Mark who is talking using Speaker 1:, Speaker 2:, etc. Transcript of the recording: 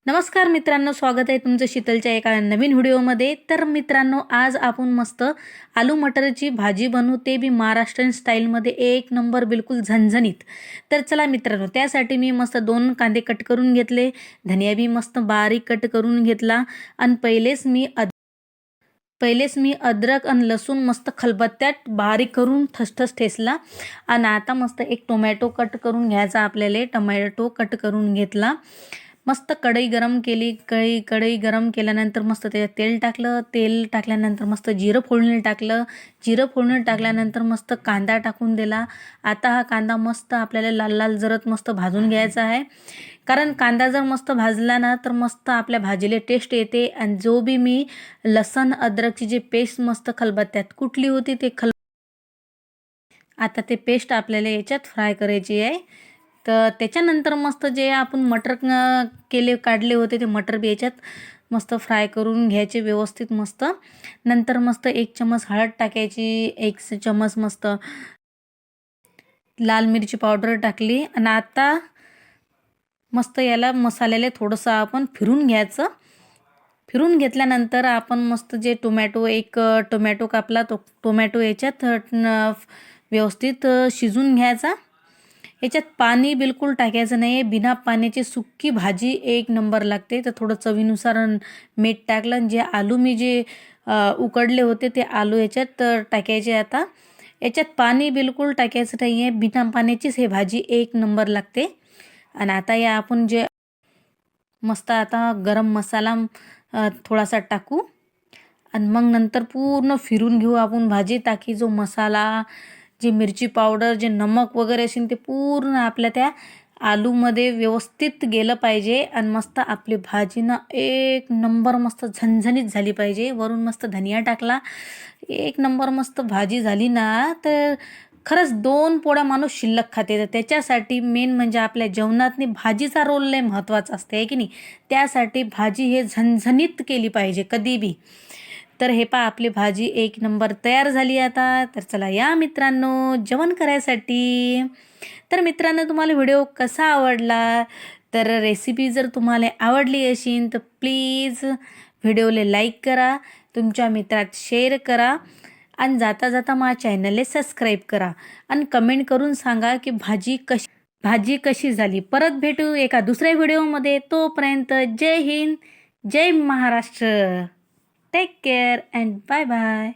Speaker 1: नमस्कार मित्रांनो, स्वागत आहे तुमचं शीतलच्या एका नवीन व्हिडिओमध्ये। तर मित्रांनो, आज आपण मस्त आलू मटरची भाजी बनवू, ते बी महाराष्ट्रीयन स्टाईलमध्ये एक नंबर बिलकुल झणझणीत। तर चला मित्रांनो, त्यासाठी मी मस्त 2 कांदे कट करून घेतले, धनिया बी मस्त बारीक कट करून घेतला आणि पहिलेच मी अद्रक आणि लसूण मस्त खलबत्त्यात बारीक करून ठसठस ठेसला। आणि आता मस्त एक टोमॅटो कट करून घ्यायचा आपल्याला। टोमॅटो कट करून घेतला, मस्त कढई गरम केली। कढई गरम केल्यानंतर मस्त त्याच्यात तेल टाकलं। तेल टाकल्यानंतर मस्त जिरं फोडणी टाकलं। जिरं फोडणी टाकल्यानंतर मस्त कांदा टाकून दिला। आता हा कांदा मस्त आपल्याला लाल लाल जरत मस्त भाजून घ्यायचा आहे, कारण कांदा जर मस्त भाजला ना तर मस्त आपल्या भाजीला टेस्ट येते। आणि जो बी मी लसण अद्रकची जी पेस्ट मस्त खलबत्त्यात कुटली होती आता ते पेस्ट आपल्याला याच्यात फ्राय करायची आहे। तर त्याच्यानंतर मस्त जे आपण मटर काढले होते ते मटर बी याच्यात मस्त फ्राय करून घ्यायचे व्यवस्थित मस्त। नंतर मस्त 1 चम्मच हळद टाकायची, 1 चम्मच मस्त लाल मिरची पावडर टाकली। आणि आता मस्त याला मसाल्याला थोडंसं आपण फिरून घ्यायचं। फिरून घेतल्यानंतर आपण मस्त जे टोमॅटो कापला, तो टोमॅटो याच्यात व्यवस्थित शिजून घ्यायचा। याच्यात पाणी बिलकुल टाकायचं नाही, बिना पाण्याची सुक्की भाजी एक नंबर लागते। तर थोडं चवीनुसार मीठ टाकलं आणि जे आलू मी उकडले होते ते आलू याच्यात टाकायचे। आता याच्यात पाणी बिलकुल टाकायचं नाही आहे, बिना पाण्याचीच हे भाजी एक नंबर लागते। आणि आता या आपण जे मस्त आता गरम मसाला थोडासा टाकू आणि मग नंतर पूर्ण फिरून घेऊ आपण भाजी, ताकी जो मसाला, जे मिरची पावडर, जे नमक वगैरे असेल ते पूर्ण आपल्या त्या आलूमध्ये व्यवस्थित गेलं पाहिजे। आणि मस्त आपली भाजी ना एक नंबर मस्त झणझणीत झाली पाहिजे। वरून मस्त धनिया टाकला, एक नंबर मस्त भाजी झाली ना तर खरंच 2 पोळ्या माणूस शिल्लक खाते। तर त्याच्यासाठी मेन म्हणजे आपल्या जेवणातनी भाजीचा रोल लय महत्त्वाचा असते, आहे की नाही। त्यासाठी भाजी हे झणझणीत केली पाहिजे कधी बी। तर हे पहा, आपली भाजी एक नंबर तयार झाली आता। तर चला या मित्रांनो जेवण करायसाठी। तर मित्रांनो, तुम्हाला व्हिडिओ कसा आवडला, तर रेसिपी जर तुम्हाला आवडली असेल तर प्लीज व्हिडिओला लाईक करा, तुमच्या मित्रात शेअर करा आणि जाता जाता माझ्या चॅनलला सबस्क्राईब करा आणि कमेंट करून सांगा की भाजी कशी झाली। परत भेटू एका दुसऱ्या व्हिडिओमध्ये। तोपर्यंत जय हिंद, जय Maharashtra, take care and bye bye.